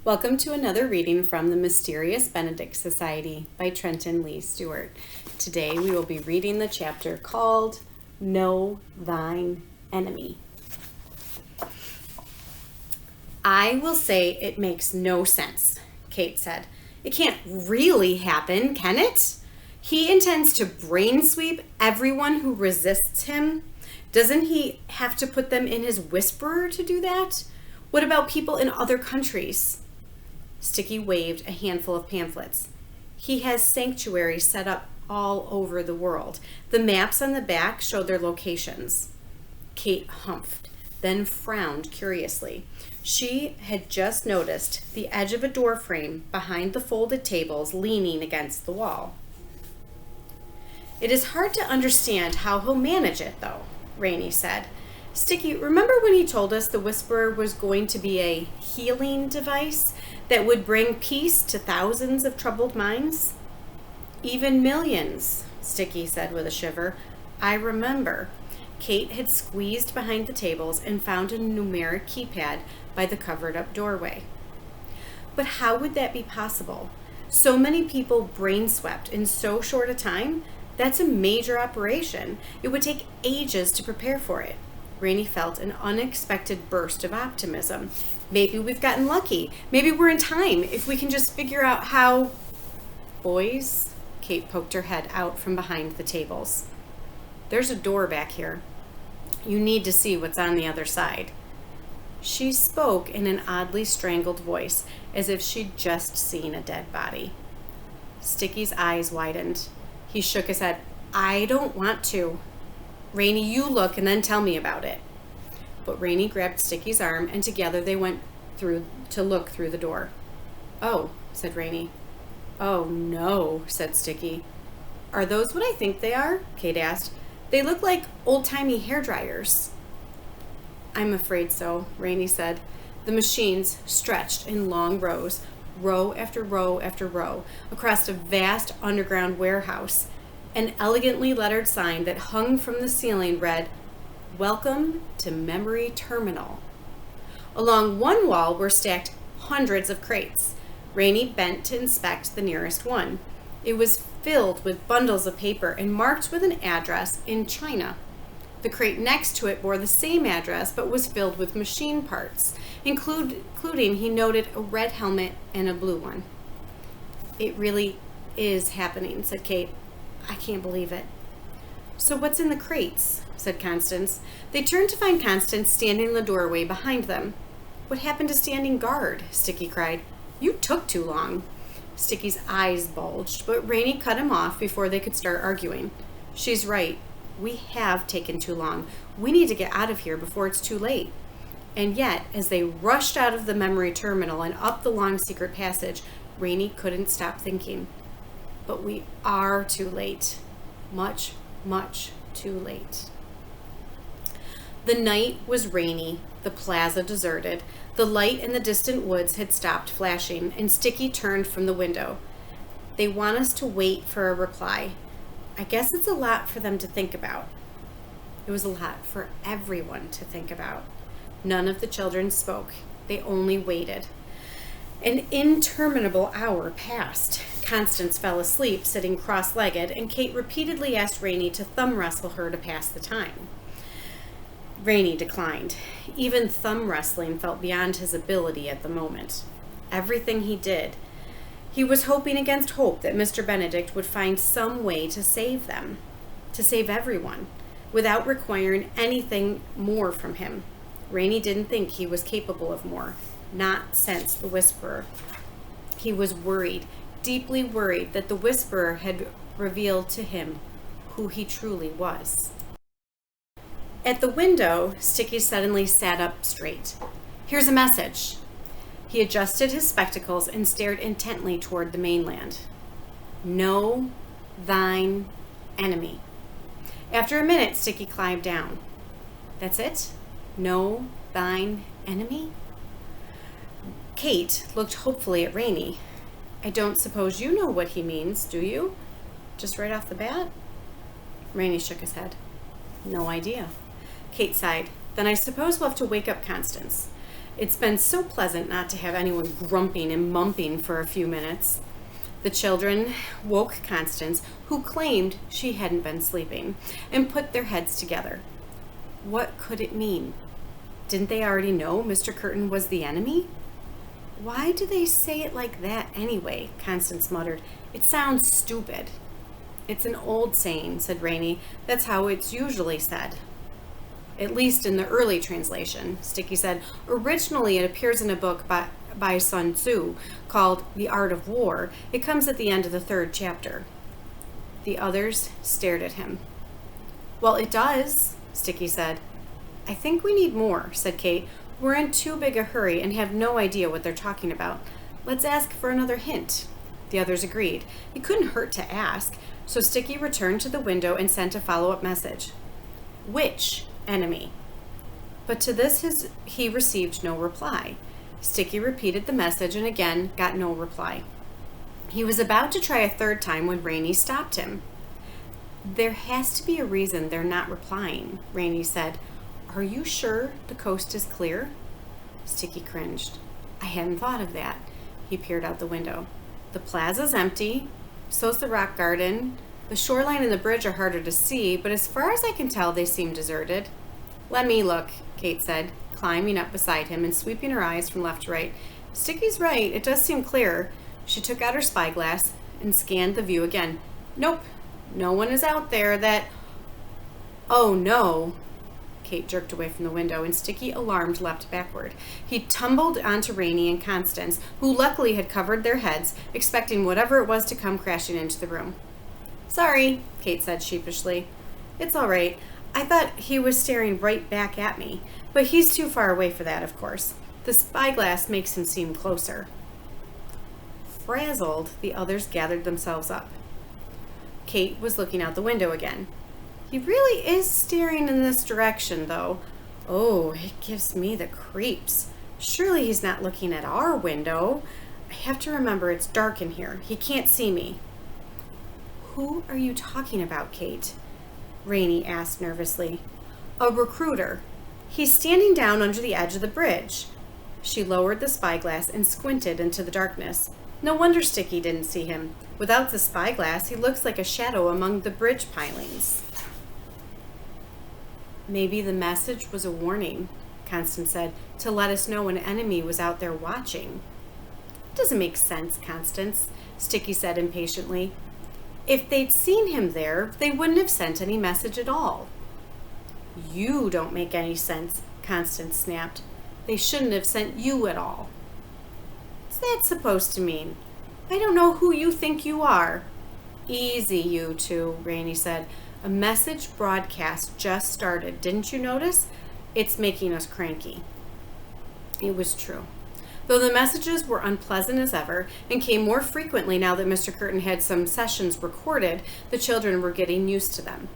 Welcome to another reading from the Mysterious Benedict Society by Trenton Lee Stewart. Today we will be reading the chapter called Know Thine Enemy. I will say it makes no sense, Kate said. It can't really happen, can it? He intends to brain sweep everyone who resists him. Doesn't he have to put them in his whisperer to do that? What about people in other countries? Sticky waved a handful of pamphlets. He has sanctuaries set up all over the world. The maps on the back show their locations. Kate humphed, then frowned curiously. She had just noticed the edge of a door frame behind the folded tables leaning against the wall. It is hard to understand how he'll manage it, though, Rainey said. Sticky, remember when he told us the Whisperer was going to be a healing device that would bring peace to thousands of troubled minds? Even millions, Sticky said with a shiver. I remember. Kate had squeezed behind the tables and found a numeric keypad by the covered-up doorway. But how would that be possible? So many people brain-swept in so short a time? That's a major operation. It would take ages to prepare for it. Rainey felt an unexpected burst of optimism. Maybe we've gotten lucky. Maybe we're in time if we can just figure out how... Boys, Kate poked her head out from behind the tables. There's a door back here. You need to see what's on the other side. She spoke in an oddly strangled voice, as if she'd just seen a dead body. Sticky's eyes widened. He shook his head. I don't want to. Rainey, you look and then tell me about it. But Rainey grabbed Sticky's arm and together they went through to look through the door. Oh, said Rainey. Oh no, said Sticky. Are those what I think they are? Kate asked. They look like old-timey hairdryers. I'm afraid so, Rainey said. The machines stretched in long rows, row after row after row, across a vast underground warehouse. An elegantly lettered sign that hung from the ceiling read, Welcome to Memory Terminal. Along one wall were stacked hundreds of crates. Rainey bent to inspect the nearest one. It was filled with bundles of paper and marked with an address in China. The crate next to it bore the same address but was filled with machine parts, including, he noted, a red helmet and a blue one. It really is happening, said Kate. I can't believe it. So what's in the crates? Said Constance. They turned to find Constance standing in the doorway behind them. What happened to standing guard? Sticky cried. You took too long. Sticky's eyes bulged, but Rainey cut him off before they could start arguing. She's right. We have taken too long. We need to get out of here before it's too late. And yet, as they rushed out of the memory terminal and up the long secret passage, Rainey couldn't stop thinking. But we are too late. Much, much too late. The night was rainy, the plaza deserted. The light in the distant woods had stopped flashing, and Sticky turned from the window. They want us to wait for a reply. I guess it's a lot for them to think about. It was a lot for everyone to think about. None of the children spoke. They only waited. An interminable hour passed. Constance fell asleep, sitting cross-legged, and Kate repeatedly asked Rainey to thumb wrestle her to pass the time. Rainey declined. Even thumb wrestling felt beyond his ability at the moment. Everything he did, he was hoping against hope that Mr. Benedict would find some way to save them, to save everyone, without requiring anything more from him. Rainey didn't think he was capable of more, not since the Whisperer. He was worried, deeply worried that the Whisperer had revealed to him who he truly was. At the window, Sticky suddenly sat up straight. Here's a message. He adjusted his spectacles and stared intently toward the mainland. Know thine enemy. After a minute, Sticky climbed down. That's it? Know thine enemy? Kate looked hopefully at Rainey. I don't suppose you know what he means, do you? Just right off the bat? Rainey shook his head. No idea. Kate sighed. Then I suppose we'll have to wake up Constance. It's been so pleasant not to have anyone grumping and mumping for a few minutes. The children woke Constance, who claimed she hadn't been sleeping, and put their heads together. What could it mean? Didn't they already know Mr. Curtin was the enemy? Why do they say it like that anyway? Constance muttered. It sounds stupid. It's an old saying, said Rainey. That's how it's usually said. At least in the early translation, Sticky said. Originally, it appears in a book by Sun Tzu called The Art of War. It comes at the end of the 3rd chapter. The others stared at him. Well, it does, Sticky said. I think we need more, said Kate. We're in too big a hurry and have no idea what they're talking about. Let's ask for another hint. The others agreed. It couldn't hurt to ask, so Sticky returned to the window and sent a follow-up message. Which enemy? But to this he received no reply. Sticky repeated the message and again got no reply. He was about to try a 3rd time when Rainey stopped him. There has to be a reason they're not replying, Rainey said. Are you sure the coast is clear? Sticky cringed. I hadn't thought of that. He peered out the window. The plaza's empty, so's the rock garden. The shoreline and the bridge are harder to see, but as far as I can tell, they seem deserted. Let me look, Kate said, climbing up beside him and sweeping her eyes from left to right. Sticky's right, it does seem clear. She took out her spyglass and scanned the view again. Nope, no one is out there that... Oh no! Kate jerked away from the window, and Sticky, alarmed, leapt backward. He tumbled onto Rainey and Constance, who luckily had covered their heads, expecting whatever it was to come crashing into the room. Sorry, Kate said sheepishly. It's all right. I thought he was staring right back at me, but he's too far away for that, of course. The spyglass makes him seem closer. Frazzled, the others gathered themselves up. Kate was looking out the window again. He really is staring in this direction, though. Oh, it gives me the creeps. Surely he's not looking at our window. I have to remember it's dark in here. He can't see me. Who are you talking about, Kate? Rainey asked nervously. A recruiter. He's standing down under the edge of the bridge. She lowered the spyglass and squinted into the darkness. No wonder Sticky didn't see him. Without the spyglass, he looks like a shadow among the bridge pilings. Maybe the message was a warning, Constance said, to let us know an enemy was out there watching. It doesn't make sense, Constance, Sticky said impatiently. If they'd seen him there, they wouldn't have sent any message at all. You don't make any sense, Constance snapped. They shouldn't have sent you at all. What's that supposed to mean? I don't know who you think you are. Easy, you two, Rainey said. A message broadcast just started. Didn't you notice? It's making us cranky. It was true. Though the messages were unpleasant as ever and came more frequently now that Mr. Curtin had some sessions recorded, the children were getting used to them.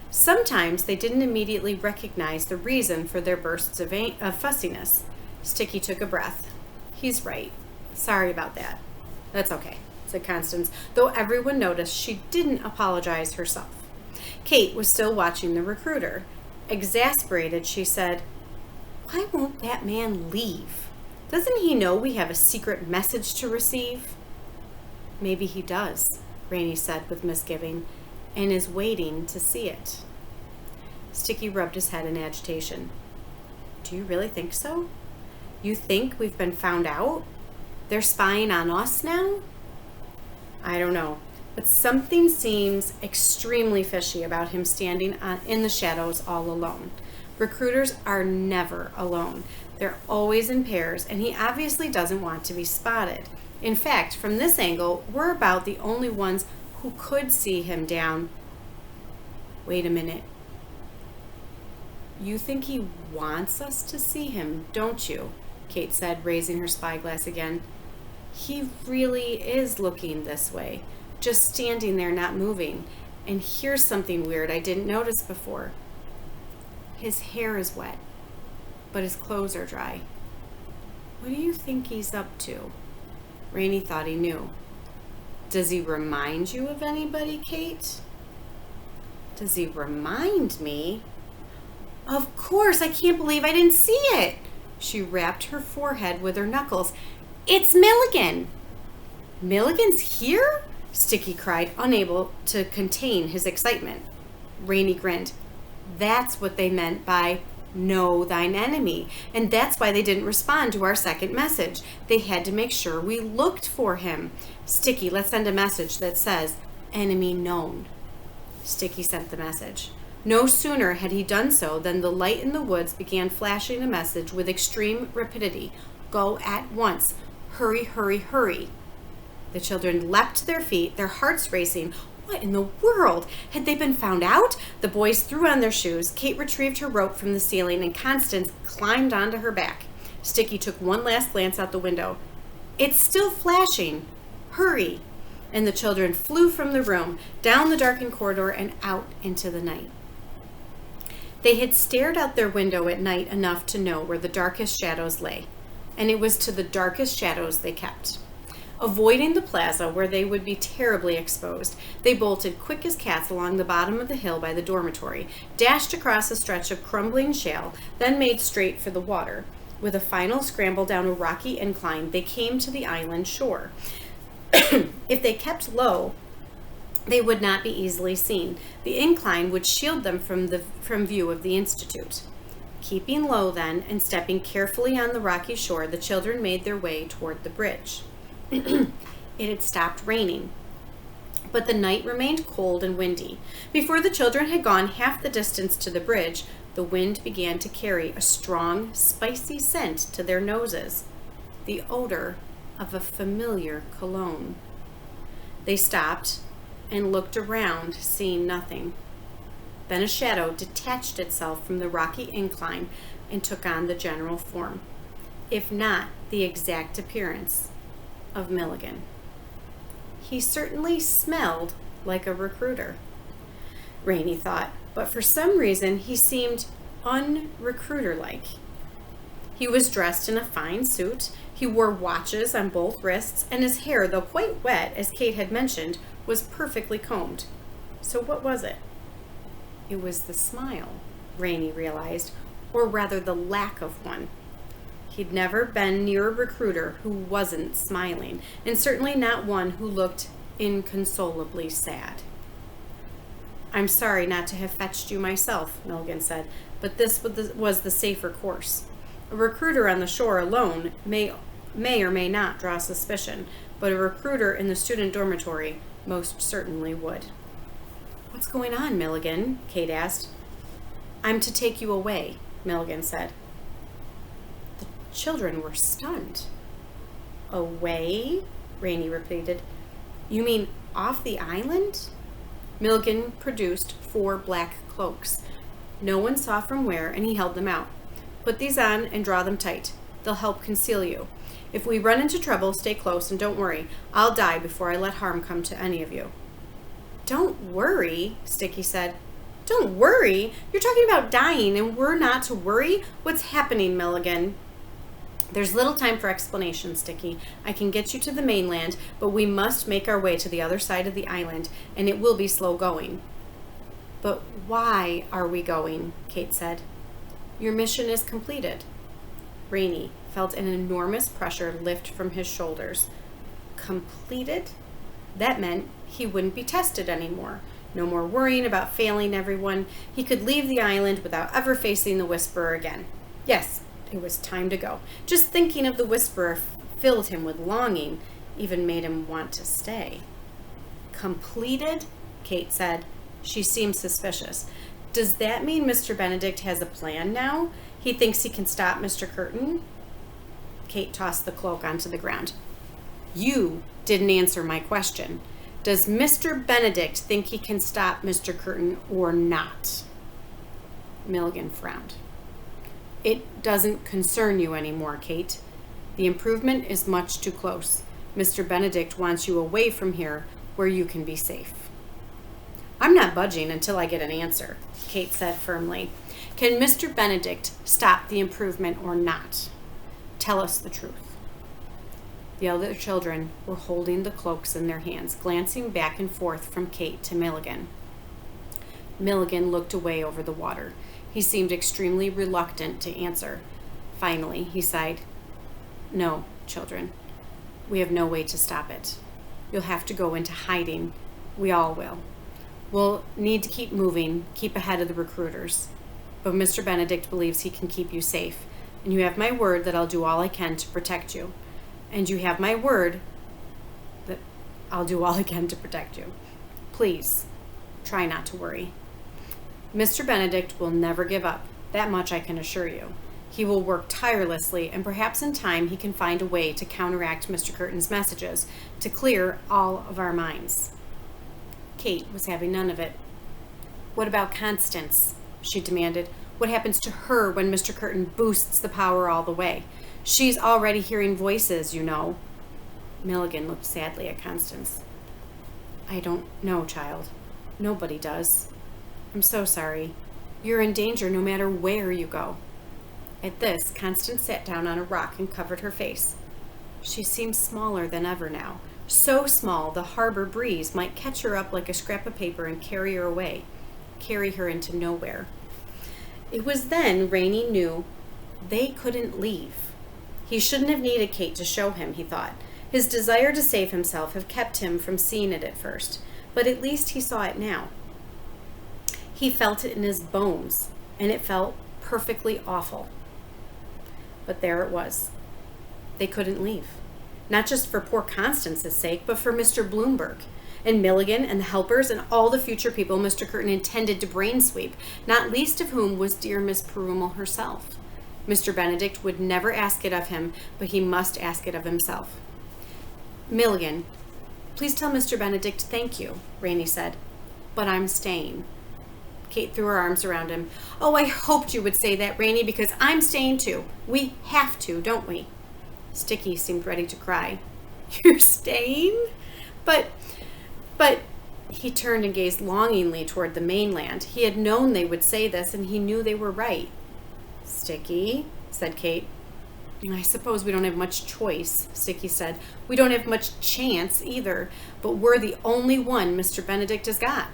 Sometimes they didn't immediately recognize the reason for their bursts of fussiness. Sticky took a breath. He's right. Sorry about that. That's okay, said Constance, though everyone noticed she didn't apologize herself. Kate was still watching the recruiter. Exasperated, she said, Why won't that man leave? Doesn't he know we have a secret message to receive? Maybe he does, Rainey said with misgiving, and is waiting to see it. Sticky rubbed his head in agitation. Do you really think so? You think we've been found out? They're spying on us now? I don't know, but something seems extremely fishy about him standing in the shadows all alone. Recruiters are never alone. They're always in pairs, and he obviously doesn't want to be spotted. In fact, from this angle, we're about the only ones who could see him down. Wait a minute. You think he wants us to see him, don't you? Kate said, raising her spyglass again. He really is looking this way, just standing there not moving. And here's something weird I didn't notice before. His hair is wet, but his clothes are dry. What do you think he's up to? Rainey thought he knew. Does he remind you of anybody, Kate? Does he remind me? Of course, I can't believe I didn't see it. She rapped her forehead with her knuckles. It's Milligan! Milligan's here? Sticky cried, unable to contain his excitement. Rainey grinned. That's what they meant by know thine enemy. And that's why they didn't respond to our second message. They had to make sure we looked for him. Sticky, let's send a message that says, enemy known. Sticky sent the message. No sooner had he done so than the light in the woods began flashing a message with extreme rapidity. Go at once. Hurry, hurry, hurry. The children leapt to their feet, their hearts racing. What in the world? Had they been found out? The boys threw on their shoes. Kate retrieved her rope from the ceiling, and Constance climbed onto her back. Sticky took one last glance out the window. It's still flashing. Hurry. And the children flew from the room, down the darkened corridor, and out into the night. They had stared out their window at night enough to know where the darkest shadows lay, and it was to the darkest shadows they kept. Avoiding the plaza where they would be terribly exposed, they bolted quick as cats along the bottom of the hill by the dormitory, dashed across a stretch of crumbling shale, then made straight for the water. With a final scramble down a rocky incline, they came to the island shore. If they kept low, they would not be easily seen. The incline would shield them from view of the Institute. Keeping low then, and stepping carefully on the rocky shore, the children made their way toward the bridge. It had stopped raining, but the night remained cold and windy. Before the children had gone half the distance to the bridge, the wind began to carry a strong, spicy scent to their noses, the odor of a familiar cologne. They stopped and looked around, seeing nothing. Then a shadow detached itself from the rocky incline and took on the general form, if not the exact appearance, of Milligan. He certainly smelled like a recruiter, Rainey thought, but for some reason he seemed unrecruiter-like. He was dressed in a fine suit, he wore watches on both wrists, and his hair, though quite wet, as Kate had mentioned, was perfectly combed. So what was it? It was the smile, Rainey realized, or rather the lack of one. He'd never been near a recruiter who wasn't smiling, and certainly not one who looked inconsolably sad. I'm sorry not to have fetched you myself, Milligan said, but this was the safer course. A recruiter on the shore alone may or may not draw suspicion, but a recruiter in the student dormitory most certainly would. What's going on, Milligan? Kate asked. I'm to take you away, Milligan said. The children were stunned. Away? Rainey repeated. You mean off the island? Milligan produced 4 black cloaks. No one saw from where, and he held them out. Put these on and draw them tight. They'll help conceal you. If we run into trouble, stay close and don't worry. I'll die before I let harm come to any of you. Don't worry, Sticky said. Don't worry? You're talking about dying and we're not to worry? What's happening, Milligan? There's little time for explanation, Sticky. I can get you to the mainland, but we must make our way to the other side of the island, and it will be slow going. But why are we going? Kate said. Your mission is completed. Rainey felt an enormous pressure lift from his shoulders. Completed? That meant he wouldn't be tested anymore. No more worrying about failing everyone. He could leave the island without ever facing the Whisperer again. Yes, it was time to go. Just thinking of the Whisperer filled him with longing, even made him want to stay. Completed? Kate said. She seemed suspicious. Does that mean Mr. Benedict has a plan now? He thinks he can stop Mr. Curtin? Kate tossed the cloak onto the ground. You didn't answer my question. Does Mr. Benedict think he can stop Mr. Curtin or not? Milligan frowned. It doesn't concern you anymore, Kate. The improvement is much too close. Mr. Benedict wants you away from here where you can be safe. I'm not budging until I get an answer, Kate said firmly. Can Mr. Benedict stop the improvement or not? Tell us the truth. The other children were holding the cloaks in their hands, glancing back and forth from Kate to Milligan. Milligan looked away over the water. He seemed extremely reluctant to answer. Finally, he sighed. No, children. We have no way to stop it. You'll have to go into hiding. We all will. We'll need to keep moving, keep ahead of the recruiters. But Mr. Benedict believes he can keep you safe, and you have my word that I'll do all I can to protect you. And you have my word that I'll do all I can to protect you. Please, try not to worry. Mr. Benedict will never give up. That much I can assure you. He will work tirelessly, and perhaps in time he can find a way to counteract Mr. Curtin's messages, to clear all of our minds. Kate was having none of it. What about Constance? She demanded. What happens to her when Mr. Curtin boosts the power all the way? She's already hearing voices, you know. Milligan looked sadly at Constance. I don't know, child. Nobody does. I'm so sorry. You're in danger no matter where you go. At this, Constance sat down on a rock and covered her face. She seemed smaller than ever now, so small the harbor breeze might catch her up like a scrap of paper and carry her away, carry her into nowhere. It was then Rainey knew they couldn't leave. He shouldn't have needed Kate to show him, he thought. His desire to save himself had kept him from seeing it at first, but at least he saw it now. He felt it in his bones, and it felt perfectly awful. But there it was. They couldn't leave. Not just for poor Constance's sake, but for Mr. Bloomberg and Milligan and the helpers and all the future people Mr. Curtin intended to brain sweep, not least of whom was dear Miss Perumal herself. Mr. Benedict would never ask it of him, but he must ask it of himself. Milligan, please tell Mr. Benedict thank you, Rainey said. But I'm staying. Kate threw her arms around him. Oh, I hoped you would say that, Rainey, because I'm staying too. We have to, don't we? Sticky seemed ready to cry. You're staying? But, he turned and gazed longingly toward the mainland. He had known they would say this, and he knew they were right. Sticky, said Kate. I suppose we don't have much choice, Sticky said. We don't have much chance either, but we're the only one Mr. Benedict has got.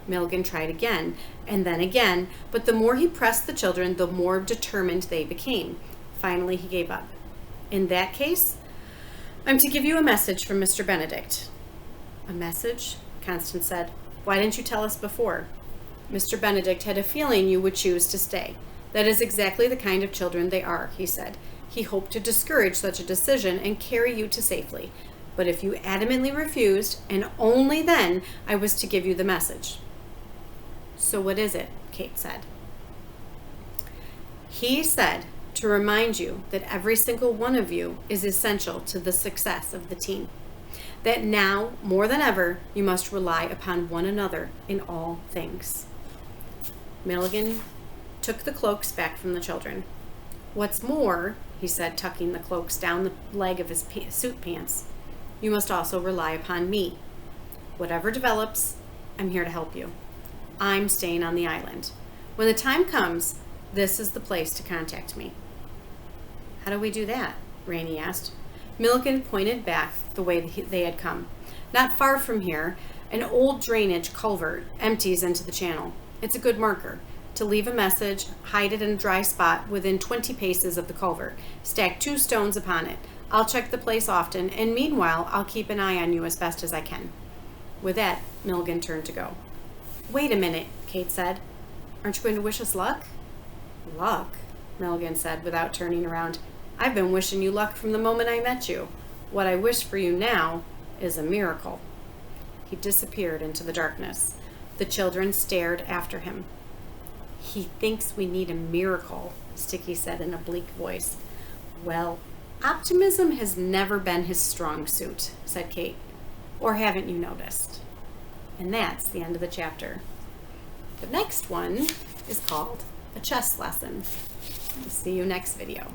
Milligan tried again, and then again, but the more he pressed the children, the more determined they became. Finally, he gave up. In that case, I'm to give you a message from Mr. Benedict. A message? Constance said. Why didn't you tell us before? Mr. Benedict had a feeling you would choose to stay. That is exactly the kind of children they are, he said. He hoped to discourage such a decision and carry you to safety. But if you adamantly refused, and only then, I was to give you the message. So what is it? Kate said. He said to remind you that every single one of you is essential to the success of the team. That now, more than ever, you must rely upon one another in all things. Milligan took the cloaks back from the children. What's more, he said, tucking the cloaks down the leg of his suit pants, you must also rely upon me. Whatever develops, I'm here to help you. I'm staying on the island. When the time comes, this is the place to contact me. How do we do that? Rainey asked. Milligan pointed back the way they had come. Not far from here, an old drainage culvert empties into the channel. It's a good marker. To leave a message, hide it in a dry spot within 20 paces of the culvert. Stack 2 stones upon it. I'll check the place often, and meanwhile, I'll keep an eye on you as best as I can. With that, Milligan turned to go. Wait a minute, Kate said. Aren't you going to wish us luck? Luck, Milligan said without turning around. I've been wishing you luck from the moment I met you. What I wish for you now is a miracle. He disappeared into the darkness. The children stared after him. He thinks we need a miracle, Sticky said in a bleak voice. Well, optimism has never been his strong suit, said Kate. Or haven't you noticed? And that's the end of the chapter. The next one is called A Chess Lesson. See you next video.